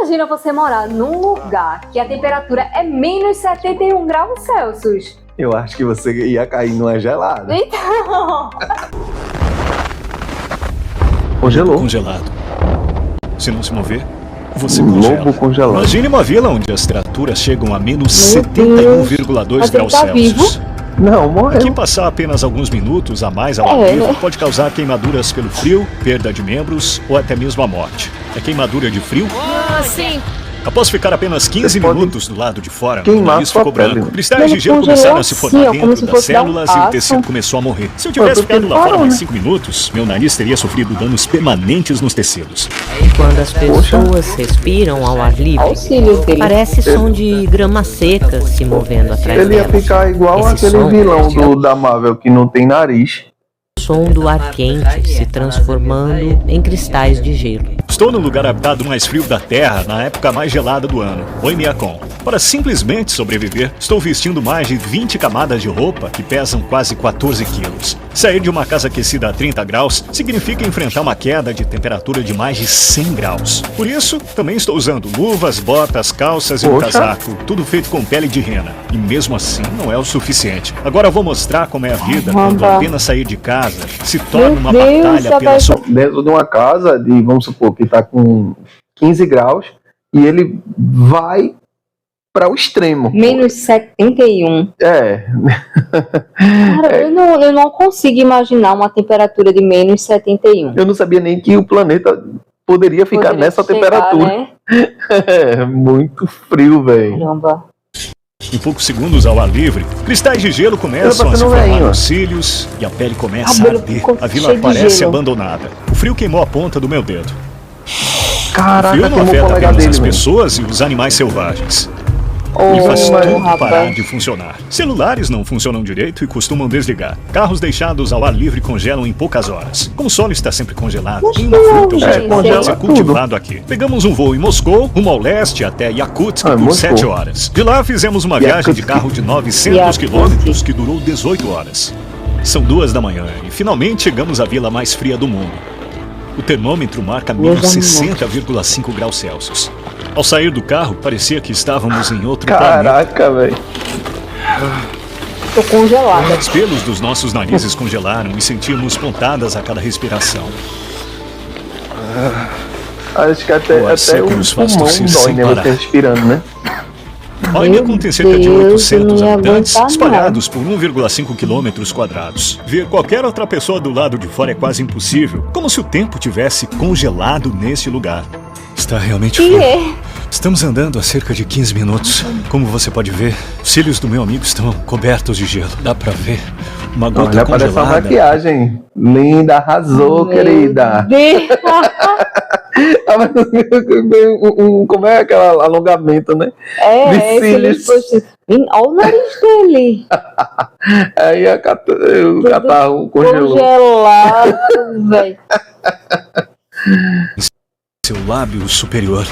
Imagina você morar num lugar que a temperatura é menos 71 graus Celsius. Eu acho que você ia cair numa gelada. Então... Congelou. Congelado. Se não se mover, você Um congela. lobo congelado. Imagine uma vila onde as temperaturas chegam a menos Meu 71,2 Mas ele graus tá Celsius. Não, morreu. Aqui passar apenas alguns minutos a mais ao ar livre pode causar queimaduras pelo frio, perda de membros ou até mesmo a morte. É queimadura de frio? Sim. Após ficar apenas 15 Você pode minutos do lado de fora, o queimar nariz sua ficou pele. branco. Cristais Ele de gelo congelou começaram a se formar assim, ó, como dentro se das fosse dar um células e o passo. tecido começou a morrer. Se eu tivesse porque ficado lá parou, fora mais né? 5 minutos, meu nariz teria sofrido danos permanentes nos tecidos. Quando as pessoas respiram ao ar livre, Auxílio dele. parece som de grama seca se movendo atrás Ele ia delas. ficar igual Esse aquele som vilão da Marvel que não tem nariz. O som do ar quente se transformando em cristais de gelo. Estou no lugar habitado mais frio da Terra na época mais gelada do ano, o Oimiakon. Para simplesmente sobreviver, estou vestindo mais de 20 camadas de roupa que pesam quase 14 quilos. Sair de uma casa aquecida a 30 graus significa enfrentar uma queda de temperatura de mais de 100 graus. Por isso, também estou usando luvas, botas, calças e um Poxa. casaco, tudo feito com pele de rena. E mesmo assim, não é o suficiente. Agora vou mostrar como é a vida quando apenas sair de casa se torna uma Meu Deus, batalha pela sua... Dentro de uma casa de, vamos supor, que tá com 15 graus e ele vai para o extremo. Menos 71. É. Cara, eu não consigo imaginar uma temperatura de menos 71. Eu não sabia nem que o planeta poderia ficar Poderia nessa chegar, temperatura. né? É muito frio, velho. Caramba. Em poucos segundos ao ar livre, cristais de gelo começam a se parecendo formar velhinho, ó. nos cílios e a pele começa a Cabelo arder. ficou A vila cheio de parece gelo. abandonada. O frio queimou a ponta do meu dedo. O Caraca, frio não queimou o afeta colega apenas dele, as velho. pessoas e os animais selvagens. Ô, E faz tudo parar rapaz. de funcionar. Celulares não funcionam direito e costumam desligar. Carros deixados ao ar livre congelam em poucas horas. Como o solo está sempre congelado, nenhuma fruta ou gente, vegetal pode congela ser tudo. cultivado aqui. Pegamos um voo em Moscou, rumo ao leste até Yakutsk por Moscou. 7 horas. De lá fizemos uma viagem de carro de 900 Yakutsk. quilômetros que durou 18 horas. São 2 da manhã e finalmente chegamos à vila mais fria do mundo. O termômetro marca menos 60,5 graus Celsius. Ao sair do carro, parecia que estávamos em outro planeta. Caraca, velho. Tô congelada. Os pelos dos nossos narizes congelaram e sentimos pontadas a cada respiração. Acho que O até ar seco o nos faz pulmão tossir dói, sem né? parar. Você respirando, né? Oimiakon tem cerca de Deus, 800 eu não ia habitantes, aguentar, espalhados por 1,5 quilômetros quadrados. Ver qualquer outra pessoa do lado de fora é quase impossível, como se o tempo tivesse congelado neste lugar. Está realmente Que frio. é? Estamos andando há cerca de 15 minutos. Como você pode ver, os cílios do meu amigo estão cobertos de gelo. Dá pra ver uma gota Olha, parece uma congelada. maquiagem. Linda, arrasou, Meu querida. Deus. Como é aquele alongamento, né? De É, cílios. olha o nariz dele. Aí o catarro congelou. Congelado, velho. Seu lábio superior.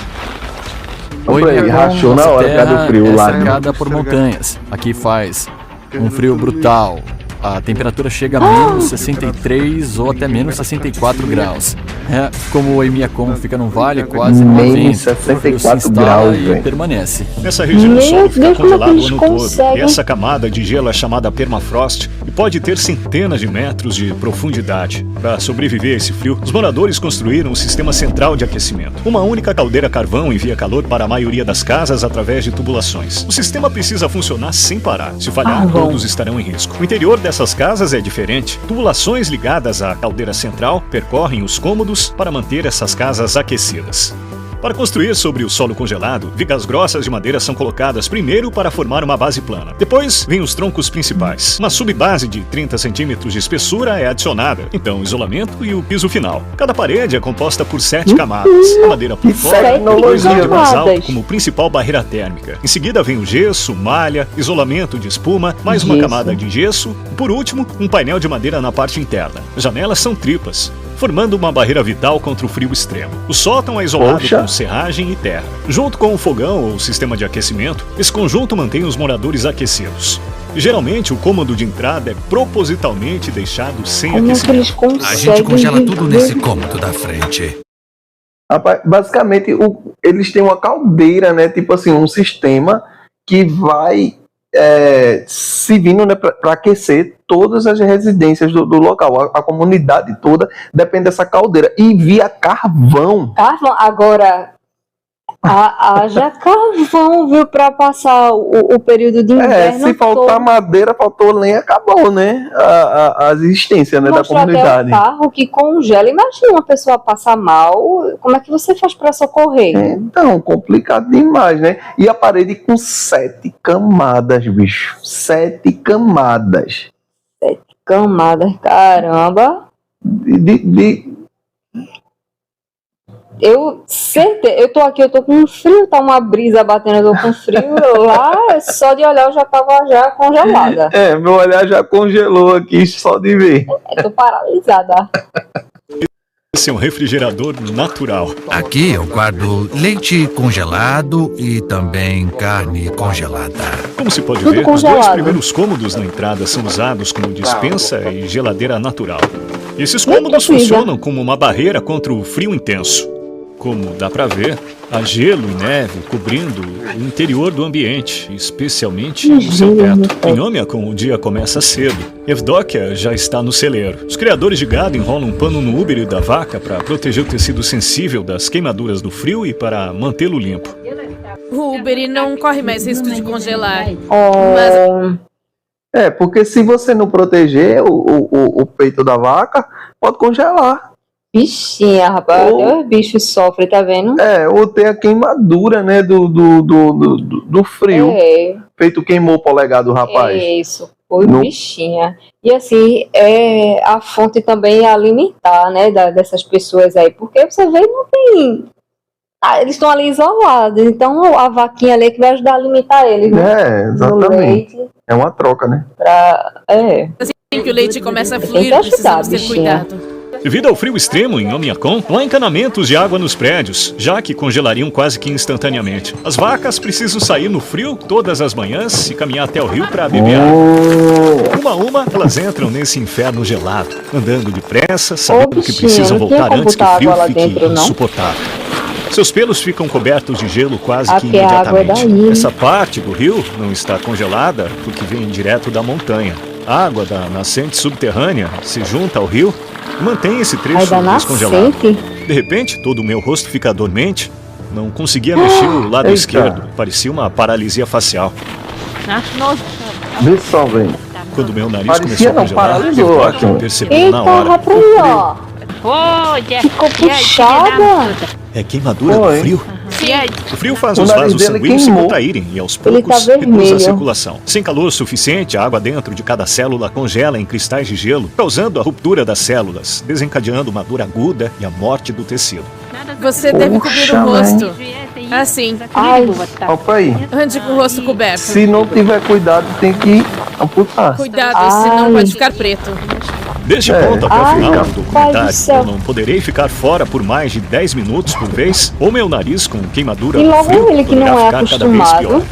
Olha aí, rachou na hora por causa do frio é lá. né? cercada por montanhas. Aqui faz um frio brutal. A temperatura chega a menos 63 ou até menos 64 graus. É, como o Oimiakon fica num vale quase no Menos vento, o 64 frio se instala graus, e velho. permanece. Nessa região Meu o solo fica Deus, como é que congelado o eles ano todo. conseguem? E essa camada de gelo é chamada permafrost e pode ter centenas de metros de profundidade. Para sobreviver a esse frio, os moradores construíram um sistema central de aquecimento. Uma única caldeira carvão envia calor para a maioria das casas através de tubulações. O sistema precisa funcionar sem parar. Se falhar, todos estarão em risco. O interior dessas casas é diferente. Tubulações ligadas à caldeira central percorrem os cômodos para manter essas casas aquecidas. Para construir sobre o solo congelado, vigas grossas de madeira são colocadas primeiro para formar uma base plana. Depois, vêm os troncos principais. Uma subbase de 30 centímetros de espessura é adicionada. Então, o isolamento e o piso final. Cada parede é composta por 7 camadas. A madeira por Que fora, depois tecnologia. de basal Camadas. como principal barreira térmica. Em seguida vem o gesso, malha, isolamento de espuma, mais uma Gesso. camada de gesso e, por último, um painel de madeira na parte interna. As janelas são triplas, formando uma barreira vital contra o frio extremo. O sótão é isolado Poxa. com serragem e terra. Junto com o fogão ou sistema de aquecimento, esse conjunto mantém os moradores aquecidos. Geralmente, o cômodo de entrada é propositalmente deixado sem Como é que aquecimento. eles conseguem? A gente congela tudo viver? nesse cômodo da frente. Rapaz, basicamente, eles têm uma caldeira, né? Tipo assim, um sistema que vai servindo, né, para aquecer todas as residências do local. A comunidade toda depende dessa caldeira. E via carvão. Carvão, agora, haja carvão, viu, pra passar o período de inverno Se faltar todo. madeira, faltou lenha, acabou, né? A existência, né, da Mostra até comunidade. o carro que congela. Imagina uma pessoa passar mal, como é que você faz pra socorrer? Então, complicado demais, né? E a parede com 7 camadas, bicho. 7 camadas. Camadas, caramba. Eu tô aqui, eu tô com frio, tá uma brisa batendo, eu tô com frio. Lá, só de olhar eu já tava já congelada. Meu olhar já congelou aqui só de ver. Eu tô paralisada. Esse é um refrigerador natural. Aqui eu guardo leite congelado e também carne congelada. Como se pode Tudo ver, os congelado. dois primeiros cômodos na entrada são usados como despensa e geladeira natural. Esses cômodos Muito funcionam como uma barreira contra o frio intenso. Como dá pra ver, há gelo e neve cobrindo o interior do ambiente, especialmente o seu teto. Em Omiakon, o dia começa cedo. Evdokia já está no celeiro. Os criadores de gado enrolam um pano no úbere da vaca para proteger o tecido sensível das queimaduras do frio e para mantê-lo limpo. O Uberi não corre mais risco de congelar. Porque se você não proteger o peito da vaca, pode congelar. Bichinha, rapaz, até os bichos sofrem, tá vendo? Ou ter a queimadura, né, do frio. Feito queimou o polegar do rapaz. Isso, foi bichinha. E assim, a fonte também é alimentar, né, dessas pessoas aí, porque você vê, não tem... eles estão ali isolados, então a vaquinha ali que vai ajudar a alimentar eles, né? Exatamente. É uma troca, né? Assim que o leite começa a Tem fluir, que ajudar, precisamos ter bichinha. cuidado. Devido ao frio extremo em Omiakon, não há encanamentos de água nos prédios, já que congelariam quase que instantaneamente. As vacas precisam sair no frio todas as manhãs e caminhar até o rio para beber água. Uma a uma, elas entram nesse inferno gelado, andando depressa, sabendo que precisam voltar antes que o frio fique insuportável. Seus pelos ficam cobertos de gelo quase que imediatamente. Essa parte do rio não está congelada porque vem direto da montanha. A água da nascente subterrânea se junta ao rio e mantém esse trecho descongelado. De repente, todo o meu rosto fica dormente. Não conseguia mexer o lado esquerdo. Parecia uma paralisia facial. Vê só, velho. Quando meu nariz Parecia começou a congelar, paralisou. percebeu na hora. Rapaz, ó. Ficou puxada. É queimadura do frio? O frio faz os nariz vasos dele sanguíneos se queimou. contraírem e aos Ele tá poucos reduz vermelho. a circulação. Sem calor suficiente, a água dentro de cada célula congela em cristais de gelo, causando a ruptura das células, desencadeando uma dor aguda e a morte do tecido. Você deve cobrir o rosto. Assim, Opa aí. ande com o rosto coberto. Se não tiver cuidado, tem que amputar. Cuidado, senão pode ficar preto. Deste ponto até o Ai, final do pai do documentário, céu. eu não poderei ficar fora por mais de 10 minutos por vez, ou meu nariz com queimadura E do logo frio ele que não poderá é ficar cada vez pior. acostumado,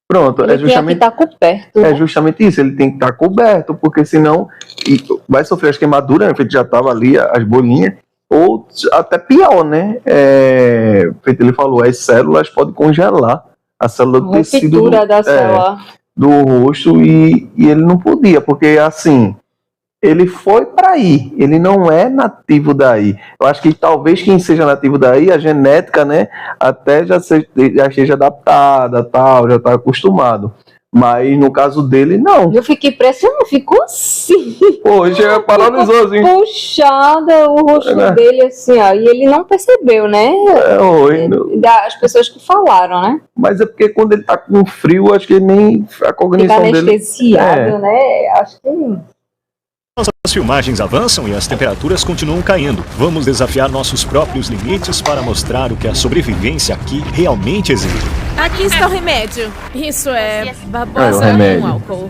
Pronto, ele tem que estar coberto. É justamente isso, ele tem que estar coberto, porque senão vai sofrer as queimaduras, né, feito já estava ali, as bolinhas, ou até pior, né? Feito ele falou, as células podem congelar a célula do tecido Ruptura da célula. do rosto e ele não podia, porque assim, ele foi para aí, ele não é nativo daí. Eu acho que talvez quem seja nativo daí, a genética, né, até já esteja adaptada, tal, já está acostumado. Mas no caso dele, não. Eu fiquei impressionada, ficou assim. Pô, já paralisou assim. Puxada o rosto dele, assim, ó. E ele não percebeu, né? As pessoas que falaram, né? Mas é porque quando ele tá com frio, acho que nem a cognição Fica dele... anestesiado, né? Acho que... As filmagens avançam e as temperaturas continuam caindo. Vamos desafiar nossos próprios limites para mostrar o que a sobrevivência aqui realmente exige. Aqui está o remédio. Isso é babosa o remédio. com álcool.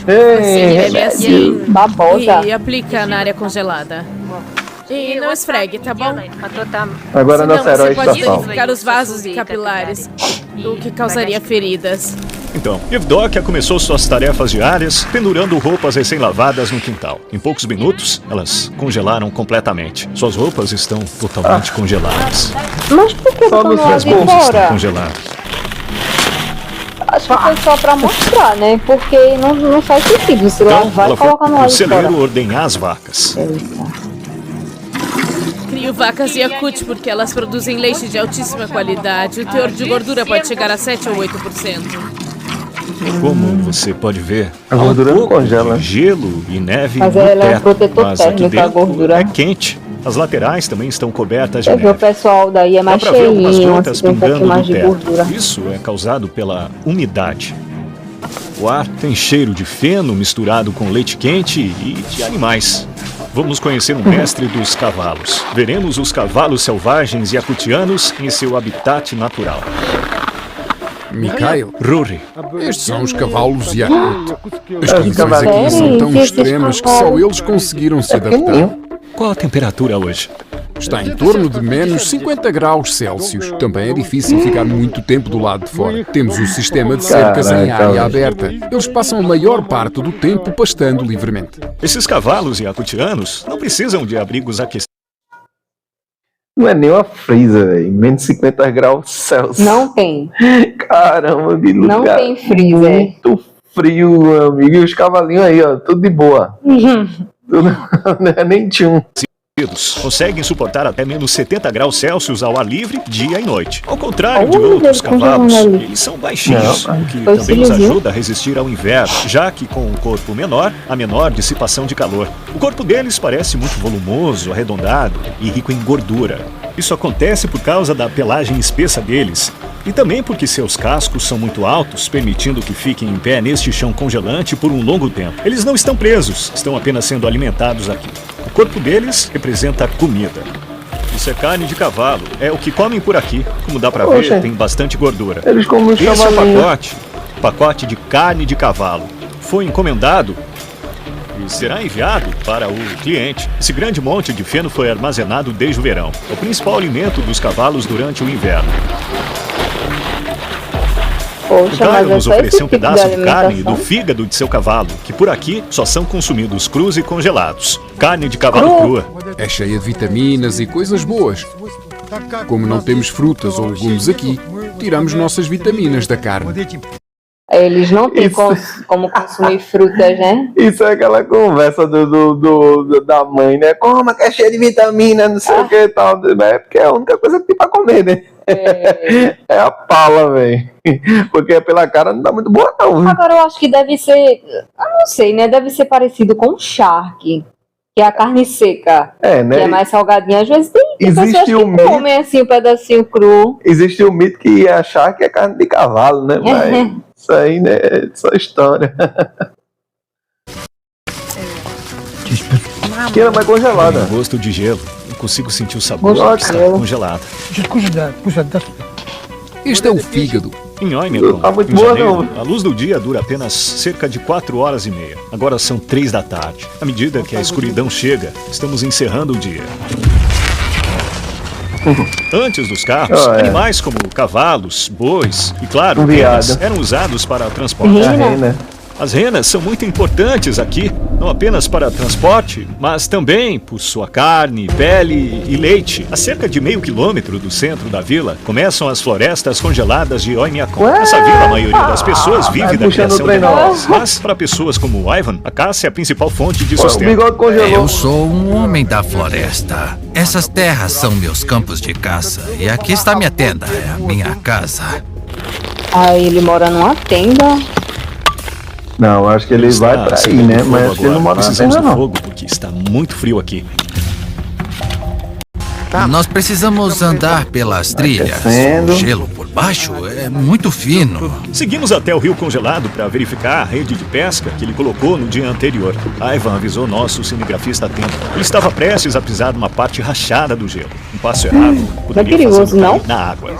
Ei, Bebe assim Babosa. e aplica na área congelada. E não esfregue, tá bom? Agora Senão na sério, a você pode estação. danificar os vasos capilares, o que causaria feridas. Então, Evdokia começou suas tarefas diárias pendurando roupas recém-lavadas no quintal. Em poucos minutos, elas congelaram completamente. Suas roupas estão totalmente congeladas. Mas por que Só estão nos lá As de bolsas estão fora? congeladas. Acho que foi só pra mostrar, né? Porque não faz sentido se Então, lavar ela e foi colocar no pro lado de fora. celeiro ordenhar as vacas. Crio vacas Yakut porque elas produzem leite de altíssima qualidade. O teor de gordura pode chegar a 7 ou 8%. Como você pode ver, A há um gordura não pouco congela. de gelo e neve Mas no ela é um teto, protetor mas aqui térmico, a dentro gordura. é quente. As laterais também estão cobertas de Você vê o neve. pessoal daí é Dá mais pra ver algumas cheinho, gotas assim, tem um pouquinho pingando mais do de teto. gordura. Isso é causado pela umidade. O ar tem cheiro de feno misturado com leite quente e de animais. Vamos conhecer um mestre dos cavalos. Veremos os cavalos selvagens yakutianos em seu habitat natural. Mikhail, Rory, estes são os cavalos Yakut. As Os condições cavalos. aqui são tão Sério? extremas que só eles conseguiram se adaptar. Pequenininho. qual a temperatura hoje? Está em torno de menos 50 graus Celsius. Também é difícil ficar muito tempo do lado de fora. Temos o sistema de cercas em Caraca, área aberta. Eles passam a maior parte do tempo pastando livremente. Esses cavalos yakutianos não precisam de abrigos aquecidos. Não é nem uma frisa, velho. Menos 50 graus Celsius. Não tem. Caramba, que Não lugar tem freezer. muito frio, meu amigo. E os cavalinhos aí, ó, tudo de boa. Tudo, não é nem tinha um. Conseguem suportar até menos 70 graus Celsius ao ar livre, dia e noite. Ao contrário de Olha, outros eles congelam cavalos, ali. eles são baixinhos, Não, o que foi também os filhozinho. ajuda a resistir ao inverno, já que com o corpo menor, há menor dissipação de calor. O corpo deles parece muito volumoso, arredondado e rico em gordura. Isso acontece por causa da pelagem espessa deles e também porque seus cascos são muito altos, permitindo que fiquem em pé neste chão congelante por um longo tempo. Eles não estão presos, estão apenas sendo alimentados aqui. O corpo deles representa comida. Isso é carne de cavalo, é o que comem por aqui. Como dá pra ver, Oxe. tem bastante gordura. Eles comem os Esse é o cavalinhos. pacote de carne de cavalo. Foi encomendado e será enviado para o cliente. Esse grande monte de feno foi armazenado desde o verão. É o principal alimento dos cavalos durante o inverno. O Poxa, Caio mas é nos só esse ofereceu um tipo de pedaço de carne alimentação. do fígado de seu cavalo, que por aqui só são consumidos crus e congelados. Carne de cavalo crua. É cheia de vitaminas e coisas boas. Como não temos frutas ou legumes aqui, tiramos nossas vitaminas da carne. Eles não têm Isso. como consumir frutas, né? Isso é aquela conversa da mãe, né? Coma que é cheio de vitamina, não sei o que e tal. É porque é a única coisa que tem pra comer, né? É a pala, velho. Porque pela cara não dá muito boa, não. Viu? Agora eu acho que deve ser, eu não sei, né? Deve ser parecido com o charque, que é a carne seca, É, que é né? mais salgadinha. Às vezes tem pessoas Existe que um mito. comem assim um pedacinho cru. Existe o mito que ia achar que é carne de cavalo, né? Mas isso aí, né? É só história. Que ela vai congelada. Tem gosto de gelo. Não consigo sentir o sabor Gosto que de está gelo. congelado. Este é o fígado. Em Oymyakon, Tá muito em boa, janeiro, a luz do dia dura apenas cerca de 4 horas e meia. Agora são 3 da tarde. À medida que a escuridão chega, estamos encerrando o dia. Antes dos carros, Oh, é. animais como cavalos, bois e, claro, Um renas viado. eram usados para transporte. A Rena. rena. As renas são muito importantes aqui, não apenas para transporte, mas também por sua carne, pele e leite. A cerca de meio quilômetro do centro da vila começam as florestas congeladas de Oymyakon. Ué? Nessa vila, a maioria das pessoas vive vai da puxando criação o de trem, não. animais. Mas para pessoas como o Ivan, a caça é a principal fonte de O sustento. bigode congelou. Eu sou um homem da floresta. Essas terras são meus campos de caça. E aqui está minha tenda, é a minha casa. Aí ele mora numa tenda. Não, acho que ele vai Está pra aí, acendendo né? fogo Mas acho que ele não agora. mora na Precisamos terra, do não. fogo porque está muito frio aqui. Nós precisamos andar pelas trilhas. aquecendo. O gelo por baixo é muito fino. Seguimos até o rio congelado para verificar a rede de pesca que ele colocou no dia anterior. Ivan avisou nosso cinegrafista a tempo. Ele estava prestes a pisar numa parte rachada do gelo. Um passo errado poderia perigoso, fazê-lo não? cair na água.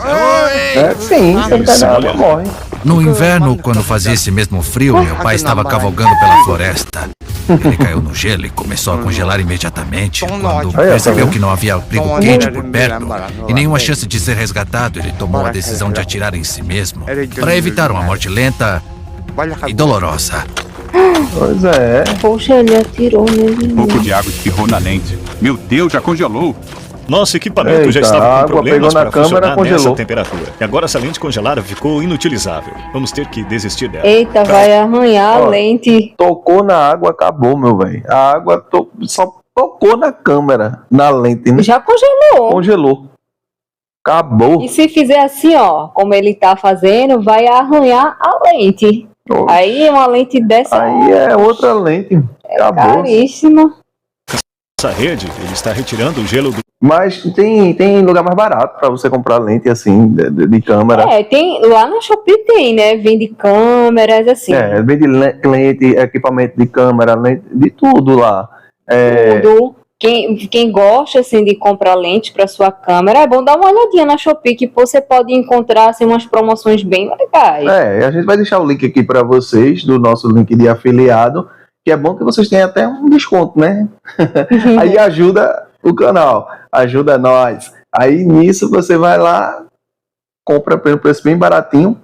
É, sim, se ele Isso, pegar olha. água, morre. No inverno, quando fazia esse mesmo frio, meu pai estava cavalgando pela floresta. Ele caiu no gelo e começou a congelar imediatamente. Quando Aí, percebeu tá que não havia abrigo quente por perto e nenhuma chance de ser resgatado, ele tomou a decisão de atirar em si mesmo para evitar uma morte lenta e dolorosa. Pois é. Poxa, ele atirou nele. Um pouco de água espirrou na lente. Meu Deus, já congelou. Nosso equipamento Eita, já estava a com água problemas pegou na para câmera, funcionar nessa congelou. temperatura. E agora essa lente congelada ficou inutilizável. Vamos ter que desistir dela. Eita, vai arranhar Ó. a lente. Tocou na água, acabou, meu velho. A água só tocou na câmera, na lente, né? Já congelou. Congelou. Acabou. E se fizer assim, ó, como ele tá fazendo, vai arranhar a lente. Oxe. Aí uma lente dessa Aí é outra lente. Acabou. caríssima. Essa rede, ele está retirando o gelo do Mas tem lugar mais barato pra você comprar lente assim, de câmera. É, tem, lá na Shopee tem, né? Vende câmeras, assim. É, vende lente, equipamento de câmera, lente, de tudo lá. É, Tudo. Quem gosta, assim, de comprar lente para sua câmera, é bom dar uma olhadinha na Shopee, que você pode encontrar, assim, umas promoções bem legais. a gente vai deixar o link aqui pra vocês, do nosso link de afiliado, que é bom que vocês tenham até um desconto, né? Aí ajuda o canal, ajuda nós. Aí nisso você vai lá, compra pelo preço bem baratinho,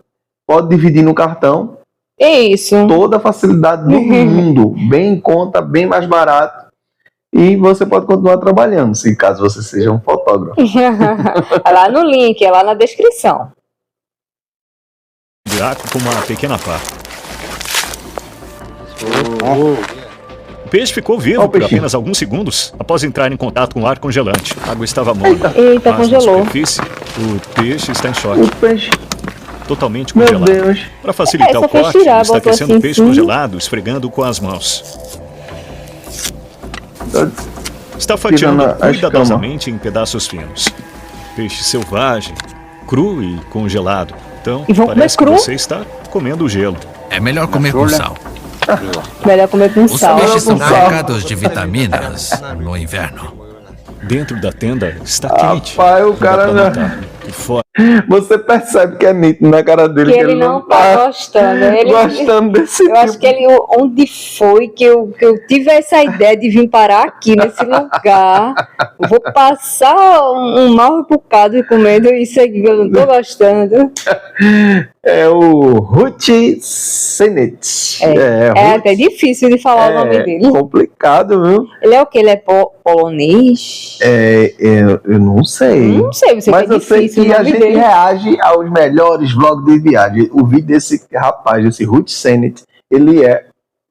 pode dividir no cartão, Isso. toda a facilidade do mundo, bem em conta, bem mais barato. E você pode continuar trabalhando, se caso você seja um fotógrafo. É lá no link, é lá na descrição. buraco com uma pequena pá. O peixe ficou vivo Ó o por peixinho. apenas alguns segundos após entrar em contato com o ar congelante. A água estava morna. Eita, Mas congelou. na superfície, o peixe está em choque, O peixe, totalmente meu congelado. Deus. Para facilitar É, o só fez corte, tirar, ele está botou aquecendo assim o peixe em cima. congelado, esfregando com as mãos. Está fatiando Tirando a cuidadosamente em pedaços finos. Peixe selvagem, cru e congelado. Então, E vão comer parece que cru? você está comendo o gelo. É melhor comer com sal. Melhor comer com Os sal. peixes são sal. carregados de vitaminas no inverno. Dentro da tenda está quente. Rapaz, o Não dá cara pra já- notar. E fora, Você percebe que é nítido na cara dele Que ele não tá gostando. Ele, gostando desse eu acho que ele, onde foi que eu tive essa ideia de vir parar aqui nesse lugar? Eu vou passar um mal bocado comendo isso aqui que eu não tô gostando. É o Ruth Senet. É Ruth- até difícil de falar o nome dele. complicado, viu? Ele é o que? Ele é polonês? Eu não sei. Não sei, você Mas que é eu sei difícil que o a nome gente dele. reage aos melhores vlogs de viagem. O vídeo desse rapaz, esse Ruth Senet, ele é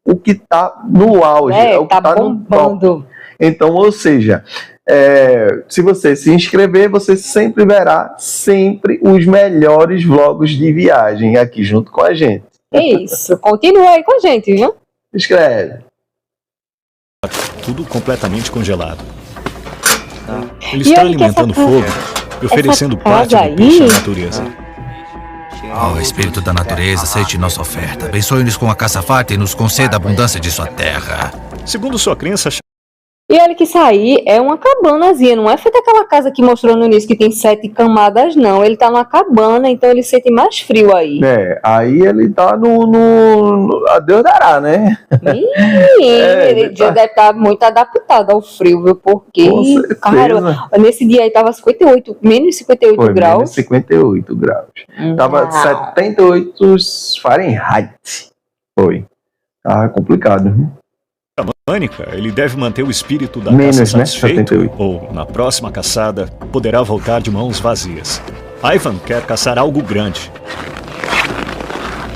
o que tá no auge. É o que Tá tá no top. bombando. Então, ou seja, se você se inscrever, você sempre verá sempre os melhores vlogs de viagem aqui junto com a gente. É isso. Continua aí com a gente, viu? Escreve. tudo completamente congelado. Ele E está olha que alimentando essa fogo e oferecendo essa parte casa do peixe à aí- natureza. Ó Espírito da natureza, aceite nossa oferta. Abençoe-nos com a caça farta e nos conceda a abundância de sua terra. Segundo sua crença, E olha que isso aí é uma cabanazinha, não é feita aquela casa que mostrou no início que tem 7 camadas, não. Ele tá numa cabana, então ele sente mais frio aí. Aí ele tá no a Deus dará, né? Ele ele já tá- deve estar muito adaptado ao frio, viu? Porque, Com certeza. cara, nesse dia aí tava 58, menos 58 Foi graus. menos 58 graus. Tava Não. 78 Fahrenheit. Foi. Tá complicado. Viu? Mânica, ele deve manter o espírito da Menos, caça né? satisfeito, 78. ou, na próxima caçada, poderá voltar de mãos vazias. Ivan quer caçar algo grande.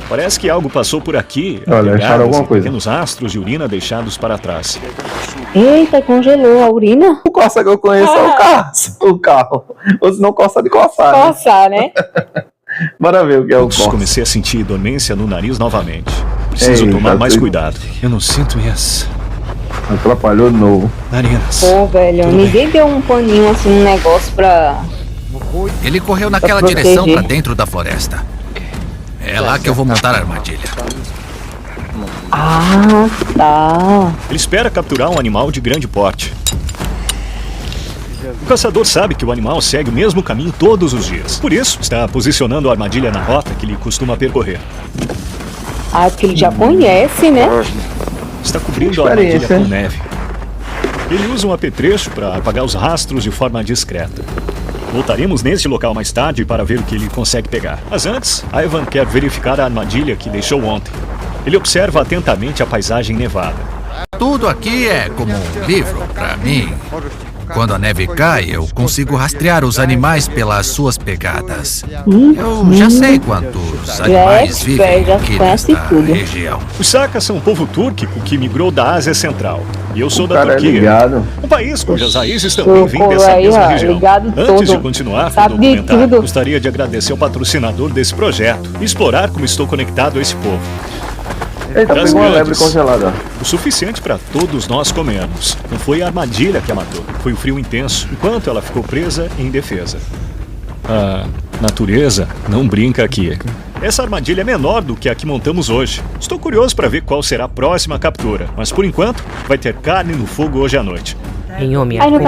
Parece que algo passou por aqui. Olha, pegadas acharam alguma e coisa. pequenos rastros de urina deixados para trás. Eita, congelou a urina. O Corsa que eu conheço é o carro. Ou se não, Corsa de coçar. Né? Coçar, né? Bora ver o que é o Putz, Corsa. comecei a sentir dormência no nariz novamente. Preciso Ei, tomar tá mais doido. cuidado. Eu não sinto minhas Atrapalhou de novo. narinas. Pô, velho, Tudo ninguém deu um paninho assim, um negócio pra... Ele correu naquela Pra direção proteger. para dentro da floresta. É lá que eu vou montar a armadilha. Ah, tá. Ele espera capturar um animal de grande porte. O caçador sabe que o animal segue o mesmo caminho todos os dias. Por isso, está posicionando a armadilha na rota que ele costuma percorrer. Ah, porque ele já conhece, né? está cobrindo a armadilha com neve. Ele usa um apetrecho para apagar os rastros de forma discreta. Voltaremos neste local mais tarde para ver o que ele consegue pegar. Mas antes, Ivan quer verificar a armadilha que deixou ontem. Ele observa atentamente a paisagem nevada. Tudo aqui é como um livro para mim. Quando a neve cai, eu consigo rastrear os animais pelas suas pegadas. Eu já sei quantos animais vivem aqui nesta região. Os Sakas são um povo túrquico que migrou da Ásia Central. E eu sou da Turquia. Um país cujas raízes também vêm dessa mesma região. Antes de continuar com o documentário, gostaria de agradecer ao patrocinador desse projeto e explorar como estou conectado a esse povo. Eita, pegou uma lebre congelada. O suficiente para todos nós comermos. Não foi a armadilha que a matou, foi o frio intenso, enquanto ela ficou presa e indefesa. A natureza não brinca aqui. Essa armadilha é menor do que a que montamos hoje. Estou curioso para ver qual será a próxima captura, mas por enquanto vai ter carne no fogo hoje à noite. Em Omiakum,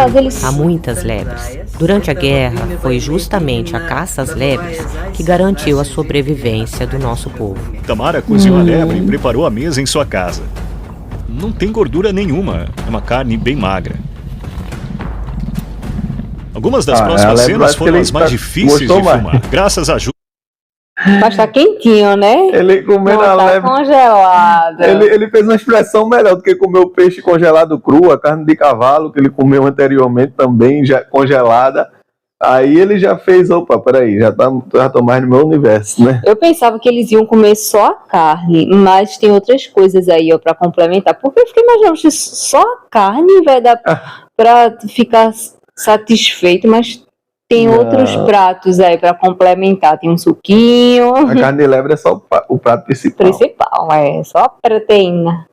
há muitas lebres. Durante a guerra, foi justamente a caça às lebres que garantiu a sobrevivência do nosso povo. Tamara cozinhou a lebre e preparou a mesa em sua casa. Não tem gordura nenhuma, é uma carne bem magra. Algumas das próximas cenas foram as mais difíceis de filmar, graças à ajuda. Mas tá quentinho, né? Ele comendo a lebre congelada. Ele fez uma expressão melhor do que comer o peixe congelado cru, a carne de cavalo que ele comeu anteriormente também já congelada. Aí ele já fez, opa, peraí, já tô mais no meu universo, né? Eu pensava que eles iam comer só a carne, mas tem outras coisas aí, ó, pra complementar. Porque eu fiquei imaginando que só a carne vai dar pra ficar satisfeito, mas tem outros pratos aí pra complementar. Tem um suquinho. A carne de lebre é só o prato principal. É só a proteína.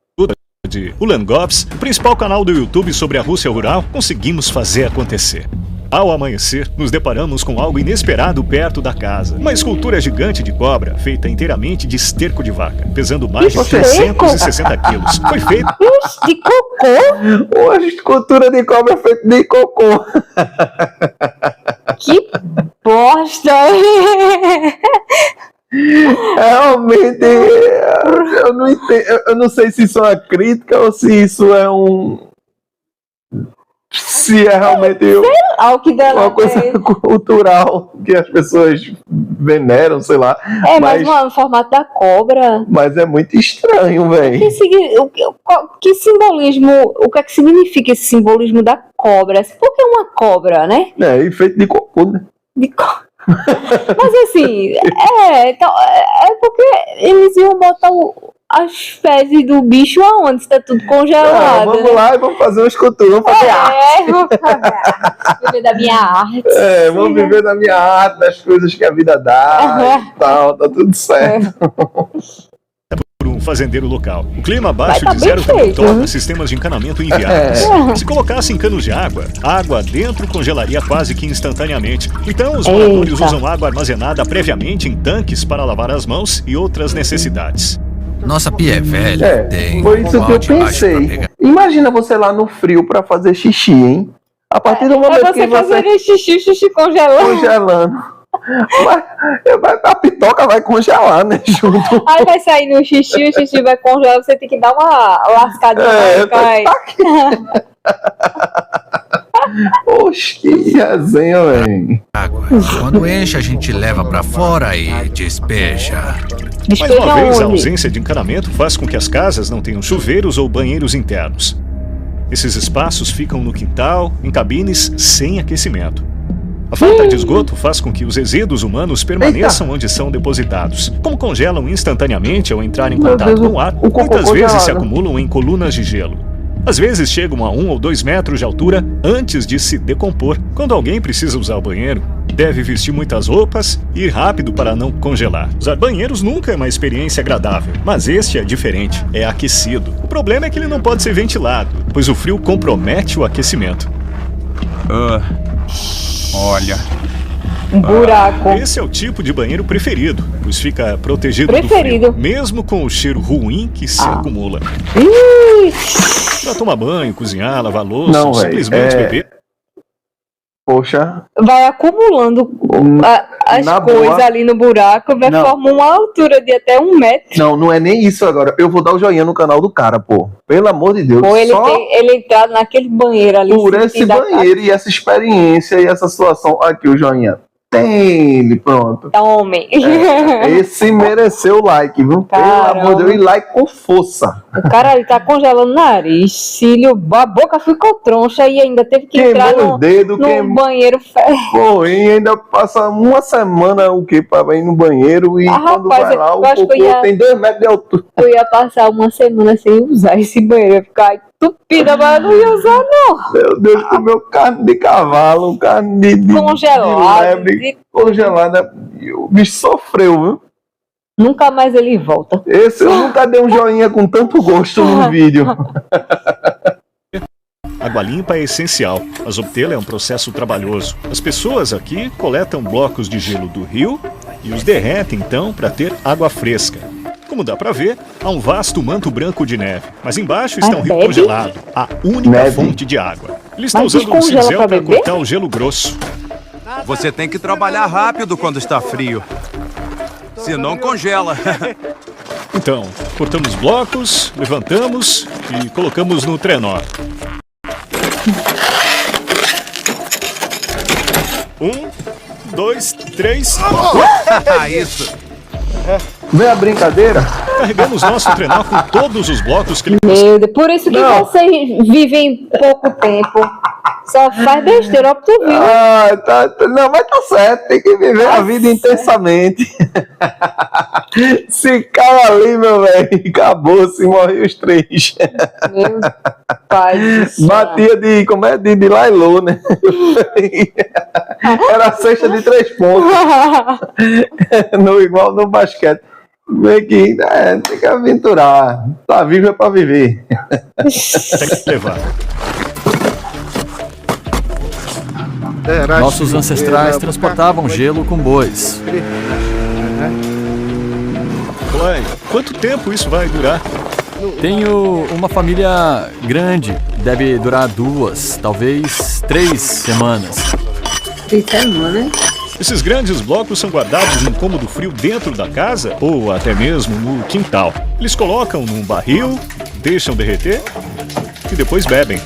De Ulan Gops, o principal canal do YouTube sobre a Rússia rural, conseguimos fazer acontecer. Ao amanhecer, nos deparamos com algo inesperado perto da casa. Uma escultura gigante de cobra, feita inteiramente de esterco de vaca, pesando mais de 360 quilos. Foi feita de cocô? Uma escultura de cobra feita de cocô. Que bosta! Realmente, eu não entendo. Eu não sei se isso é uma crítica ou se isso é se é realmente uma coisa cultural que as pessoas veneram, sei lá. Mas no formato da cobra. Mas é muito estranho, velho. Que simbolismo, o que é que significa esse simbolismo da cobra? Porque é uma cobra, né? E feito de cocô, né? Mas assim, então, é porque eles iam botar as fezes do bicho aonde? Está tudo congelado. Vamos lá e vamos fazer uma escultura. Vamos fazer arte. Vamos viver da minha arte. Vamos viver da minha arte, das coisas que a vida dá e tal. Tá tudo certo. Por um fazendeiro local. O clima abaixo de zero torna sistemas de encanamento inviáveis. Se colocassem canos de água, a água dentro congelaria quase que instantaneamente. Então, os moradores usam água armazenada previamente em tanques para lavar as mãos e outras necessidades. Nossa pia é velha, tem foi isso que eu pensei. Imagina você lá no frio para fazer xixi, hein? A partir do momento que você fazer xixi congelando. A pitoca vai congelar, né? Junto. Aí vai sair no xixi, o xixi vai congelar, você tem que dar uma lascadinha pra cair. Oxe, que resenha, velho. Quando enche, a gente leva pra fora e despeja. Mais uma vez, a ausência de encanamento faz com que as casas não tenham chuveiros ou banheiros internos. Esses espaços ficam no quintal, em cabines sem aquecimento. A falta de esgoto faz com que os resíduos humanos permaneçam onde são depositados. Como congelam instantaneamente ao entrar em contato com o ar, muitas vezes se acumulam em colunas de gelo. Às vezes chegam a 1 ou 2 metros de altura antes de se decompor. Quando alguém precisa usar o banheiro, deve vestir muitas roupas e ir rápido para não congelar. Usar banheiros nunca é uma experiência agradável, mas este é diferente, é aquecido. O problema é que ele não pode ser ventilado, pois o frio compromete o aquecimento. Olha. Um buraco. Esse é o tipo de banheiro preferido, pois fica protegido do frio, mesmo com o cheiro ruim que se acumula. Pra tomar banho, cozinhar, lavar louça, ou simplesmente beber. Poxa. Vai acumulando as Na coisas boa. ali no buraco, vai Não. formar uma altura de até 1 metro. Não é nem isso agora. Eu vou dar o joinha no canal do cara, pô. Pelo amor de Deus. Ou ele, Só ele entrar naquele banheiro ali. por esse sentido da banheiro e essa experiência e essa situação. Aqui o joinha. Tem ele, pronto. Tome. Esse mereceu o like, viu? Pelo Caramba. amor de Deus. E like com força. O cara ali tá congelando o nariz, cílio, a boca ficou troncha e ainda teve que entrar Queimou no, os dedos, no banheiro. Pô, e ainda passa uma semana o que pra ir no banheiro e quando rapaz, vai lá eu o acho que cocô eu ia- tem 2 metros de altura. Eu ia passar uma semana sem usar esse banheiro, ia ficar entupida, mas eu não ia usar não. Meu Deus, comeu carne de cavalo, carne de Congelado, lebre, de- congelada. E o bicho sofreu, viu? Nunca mais ele volta. Esse eu nunca dei um joinha com tanto gosto no vídeo. Água limpa é essencial, mas obtê-la é um processo trabalhoso. As pessoas aqui coletam blocos de gelo do rio e os derretem então para ter água fresca. Como dá para ver, há um vasto manto branco de neve, mas embaixo está um rio bebe? congelado, a única Neve. fonte de água. Ele está Mas usando um descongela cinzel pra para beber? cortar o gelo grosso. Você tem que trabalhar rápido quando está frio. Senão congela. Então, cortamos blocos, levantamos e colocamos no trenó. 1, 2, 3. Isso. Vem a brincadeira? Carregamos nosso trenó com todos os blocos que ele Meu Deus, por isso que Não. vocês vivem pouco tempo. Só faz besteira, ó, pra tu viu. Ah, não, mas tá certo, tem que viver a vida intensamente. Se cai ali, meu velho, acabou, se morre os 3. Meu pai do céu. Batia de, como é, de Lailô, né? Era a cesta de 3 pontos, igual no basquete. Vem aqui, tem que aventurar. Tá vivo é pra viver. tem que levar. Nossos ancestrais transportavam gelo com bois. Clay, quanto tempo isso vai durar? Tenho uma família grande, deve durar 2, talvez 3 semanas. Esses grandes blocos são guardados num cômodo frio dentro da casa ou até mesmo no quintal. Eles colocam num barril, deixam derreter e depois bebem.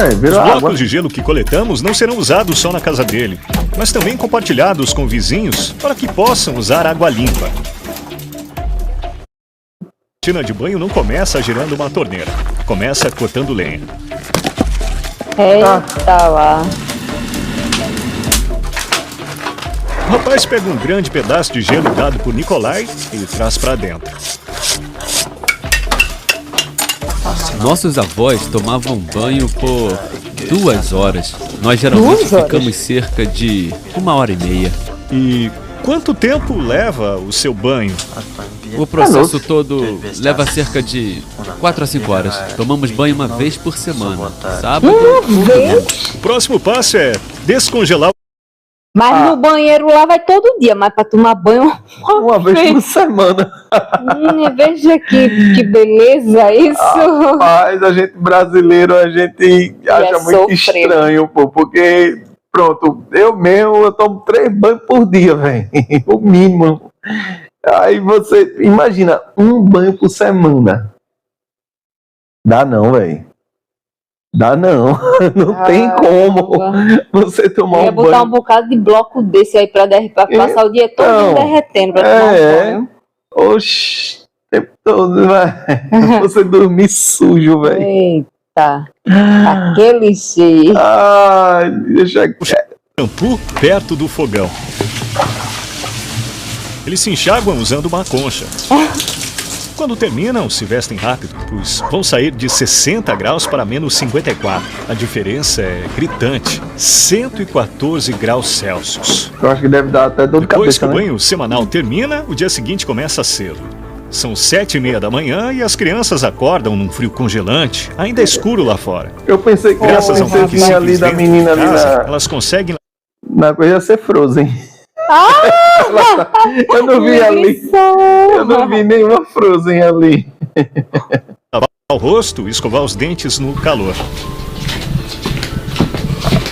Os Virou blocos água. de gelo que coletamos não serão usados só na casa dele, mas também compartilhados com vizinhos para que possam usar água limpa. A rotina de banho não começa girando uma torneira, começa cortando lenha. Eita lá. O rapaz pega um grande pedaço de gelo dado por Nikolai e traz para dentro. Nossos avós tomavam banho por 2 horas. Nós geralmente 2 horas? ficamos cerca de 1h30. E quanto tempo leva o seu banho? O processo todo leva cerca de 4 a 5 horas. Tomamos banho uma vez por semana. Sábado ou domingo. O próximo passo é descongelar. Mas no banheiro lá vai todo dia, mas pra tomar banho Uma vez por semana. Veja que beleza isso. Rapaz, a gente brasileiro, a gente acha muito sofrer. estranho, pô, porque, pronto, eu tomo 3 banhos por dia, velho, o mínimo. Aí você, imagina, 1 banho por semana. Dá não, velho. Dá não, não tem como você tomar Eu ia um botar banho. um bocado de bloco desse aí pra passar o dia todo derretendo pra tomar banho. Oxi, o tempo todo, vai. Você dormir sujo, velho. Eita, aquele jeito. Ai, deixa aqui. Shampoo perto do fogão. Eles se enxaguam usando uma concha. Quando terminam, se vestem rápido, pois vão sair de 60 graus para menos 54. A diferença é gritante, 114 graus Celsius. Eu acho que deve dar até dor de Depois que cabeça, o né? banho semanal termina, o dia seguinte começa cedo. São 7h30 da manhã e as crianças acordam num frio congelante, ainda é escuro lá fora. Eu pensei que Graças a a um tanque princesa ali simples da dentro menina de ali casa, elas conseguem... na coisa ia ser Frozen. Eu não vi ali. Eu não vi nenhuma Frozen ali. Lavar o rosto e escovar os dentes no calor.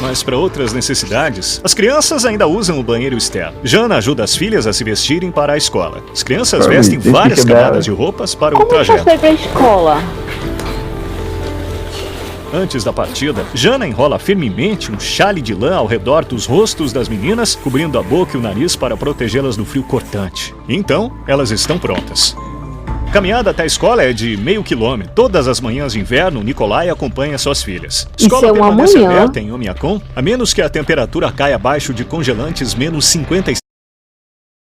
Mas para outras necessidades, as crianças ainda usam o banheiro externo. Jana ajuda as filhas a se vestirem para a escola. As crianças vestem várias camadas de roupas para o trajeto. Como você foi pra escola? Antes da partida, Jana enrola firmemente um chale de lã ao redor dos rostos das meninas, cobrindo a boca e o nariz para protegê-las do frio cortante. Então, elas estão prontas. A caminhada até a escola é de meio quilômetro. Todas as manhãs de inverno, Nikolai acompanha suas filhas. A escola permanece aberta em Omiakon, a menos que a temperatura caia abaixo de congelantes menos 56.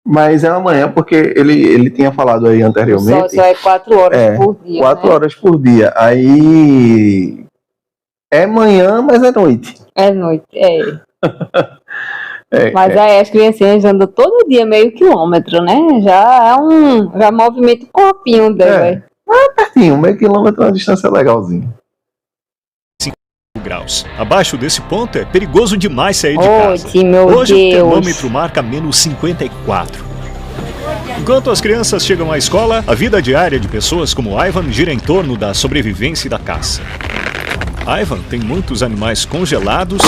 Mas é amanhã, porque ele tinha falado aí anteriormente. Só é 4 horas por dia. 4 horas por dia. Aí é manhã, mas é noite. É noite, Mas aí as criancinhas andam todo dia meio quilômetro, né? Já movimenta o corpinho dela. Pertinho, meio quilômetro é uma distância legalzinha. 5 graus. Abaixo desse ponto é perigoso demais sair de casa. Hoje o termômetro marca menos 54. Enquanto as crianças chegam à escola, a vida diária de pessoas como Ivan gira em torno da sobrevivência e da caça. Ivan tem muitos animais congelados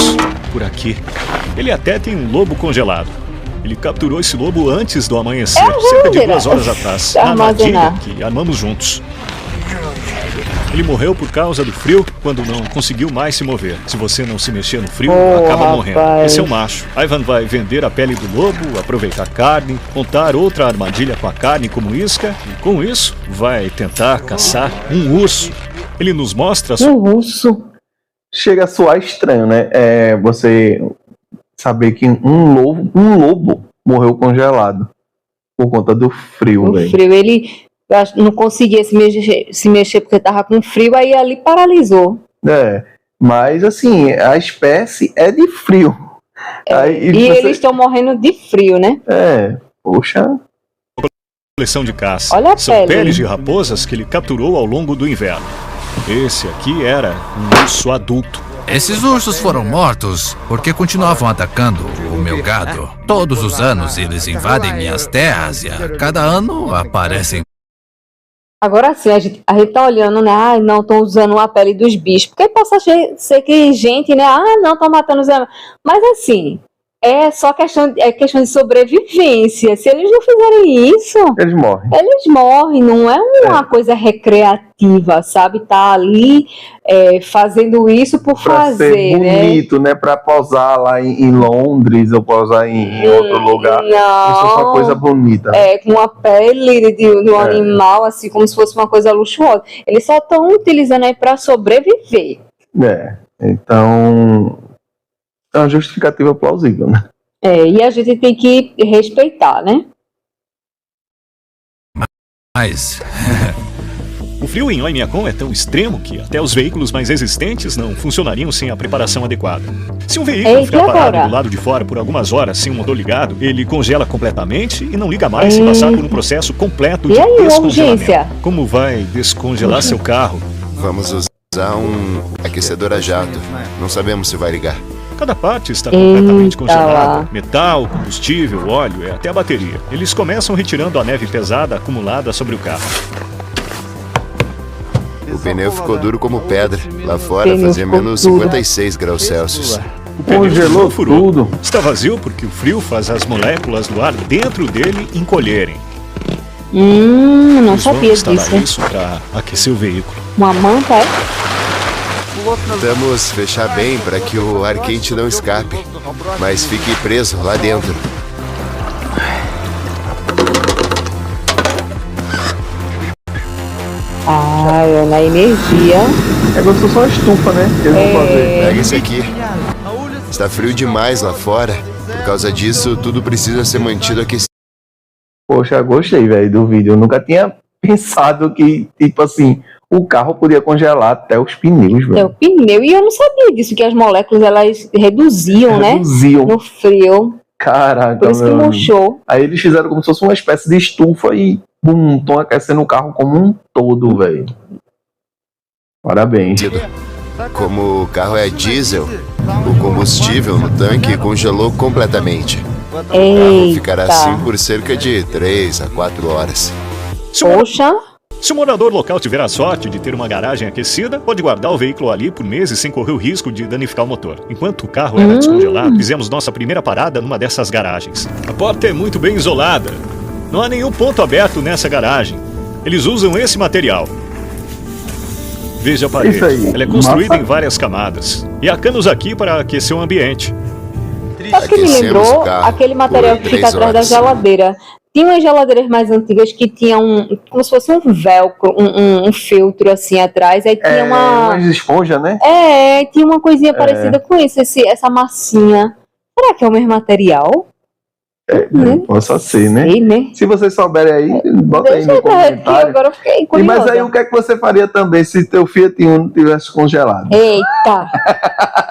por aqui. Ele até tem um lobo congelado. Ele capturou esse lobo antes do amanhecer, cerca de 2 horas atrás, na armadilha que armamos juntos. Ele morreu por causa do frio quando não conseguiu mais se mover. Se você não se mexer no frio, acaba morrendo. Esse é o macho. Ivan vai vender a pele do lobo, aproveitar carne, montar outra armadilha com a carne como isca e com isso vai tentar caçar um urso. Ele nos mostra... Um urso. Chega a soar estranho, né? Você saber que um lobo morreu congelado por conta do frio, velho. O frio, ele não conseguia se mexer porque tava com frio, aí ali paralisou. Mas assim, a espécie é de frio. Eles estão morrendo de frio, né? Poxa... Coleção de caça. Olha a São peles de raposas que ele capturou ao longo do inverno. Esse aqui era um urso adulto. Esses ursos foram mortos porque continuavam atacando o meu gado. Todos os anos eles invadem minhas terras e a cada ano aparecem. Agora sim, a gente tá olhando, né? Não estão usando a pele dos bichos. Porque possa ser que gente, né? Não, estão matando os animais. Mas assim... É só questão de sobrevivência. Se eles não fizerem isso... Eles morrem. Eles morrem, não é uma coisa recreativa, sabe? Tá ali fazendo isso por fazer, ser bonito, né? Pra posar lá em Londres ou posar em outro lugar. Não. Isso é uma coisa bonita. Com a pele de um animal, assim, como se fosse uma coisa luxuosa. Eles só estão utilizando aí pra sobreviver. Então... É uma justificativa plausível, né? E a gente tem que respeitar, né? Mas... O frio em Oimiakon é tão extremo que até os veículos mais resistentes não funcionariam sem a preparação adequada. Se um veículo ficar parado do lado de fora por algumas horas sem o motor ligado, ele congela completamente e não liga mais sem passar por um processo completo de descongelamento. Como vai descongelar seu carro? Vamos usar um aquecedor a jato. Não sabemos se vai ligar. Cada parte está completamente congelada. Metal, combustível, óleo e até a bateria. Eles começam retirando a neve pesada acumulada sobre o carro. O pneu ficou duro como pedra. Lá fora fazia menos 56 graus Celsius. O pneu furou. Tudo. Está vazio porque o frio faz as moléculas do ar dentro dele encolherem. Não sabia disso. Isso para aquecer o veículo. Uma manta, Tentamos fechar bem para que o ar quente não escape, mas fique preso lá dentro. Na energia. Como se fosse uma estufa, né? Pega esse aqui. Está frio demais lá fora. Por causa disso, tudo precisa ser mantido aquecido. Poxa, gostei, velho, do vídeo. Eu nunca tinha pensado que, tipo assim, o carro podia congelar até os pneus, velho. O pneu. E eu não sabia disso, que as moléculas, elas reduziam, né? No frio. Caraca, por isso que murchou. Aí eles fizeram como se fosse uma espécie de estufa e, estão aquecendo o carro como um todo, velho. Parabéns. Como o carro é diesel, o combustível no tanque congelou completamente. O carro ficará assim por cerca de 3 a 4 horas. Poxa! Se o morador local tiver a sorte de ter uma garagem aquecida, pode guardar o veículo ali por meses sem correr o risco de danificar o motor. Enquanto o carro era descongelado, fizemos nossa primeira parada numa dessas garagens. A porta é muito bem isolada. Não há nenhum ponto aberto nessa garagem. Eles usam esse material. Veja a parede. Ela é construída em várias camadas. E há canos aqui para aquecer o ambiente. Sabe que me lembrou aquele material que fica atrás da geladeira. Tinha umas geladeiras mais antigas que tinham como se fosse um velcro, um filtro assim atrás. Aí tinha uma esponja, né? Tinha uma coisinha parecida com isso, essa massinha. Será que é o mesmo material? Possa ser, né? Sei, né? Se vocês souberem aí, bota aí no comentário. Agora eu fiquei curiosa. Mas aí o que é que você faria também se teu Fiat Uno tivesse congelado? Eita!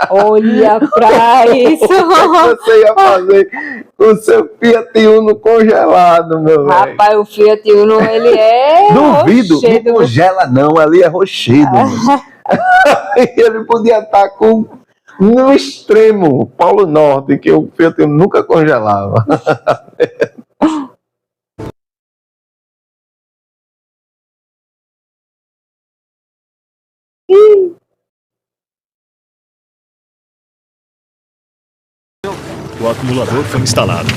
Olha pra isso! O que é que você ia fazer com o seu Fiat Uno congelado, meu velho? Rapaz, o Fiat Uno, ele é Duvido, rochedo. não congela não, ali é rochedo. Ele podia estar com no extremo, Polo Norte, que o Fiat Uno nunca congelava. O acumulador foi instalado.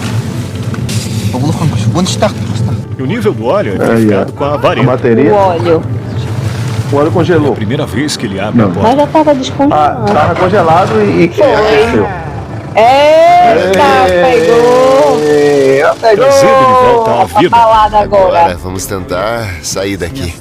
E o nível do óleo é verificado com a vareta. A bateria? O óleo congelou. É a primeira vez que ele abre a porta. Mas já estava descongelado. Estava congelado e aqueceu. Eita, pegou! Trazendo de volta à vida. Agora vamos tentar sair daqui.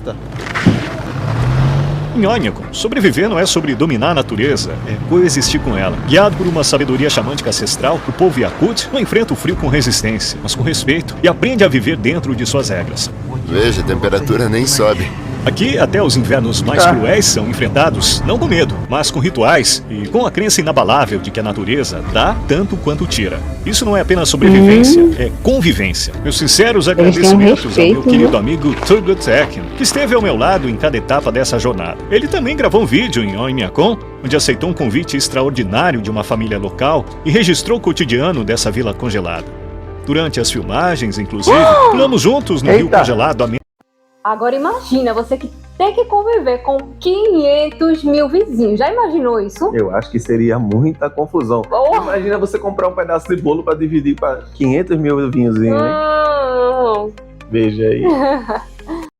Em Onyakon, sobreviver não é sobre dominar a natureza, é coexistir com ela. Guiado por uma sabedoria xamânica ancestral, o povo Yakut não enfrenta o frio com resistência, mas com respeito, e aprende a viver dentro de suas regras. Veja, a temperatura nem sobe. Aqui, até os invernos mais cruéis são enfrentados, não com medo, mas com rituais e com a crença inabalável de que a natureza dá tanto quanto tira. Isso não é apenas sobrevivência, é convivência. Meus sinceros agradecimentos ao meu querido amigo Turgut Ekin, que esteve ao meu lado em cada etapa dessa jornada. Ele também gravou um vídeo em Onyakon, onde aceitou um convite extraordinário de uma família local e registrou o cotidiano dessa vila congelada. Durante as filmagens, inclusive, pulamos juntos no rio congelado. Agora imagina, você que tem que conviver com 500 mil vizinhos. Já imaginou isso? Eu acho que seria muita confusão. Imagina você comprar um pedaço de bolo para dividir para 500 mil vinhozinhos, hein? Veja aí.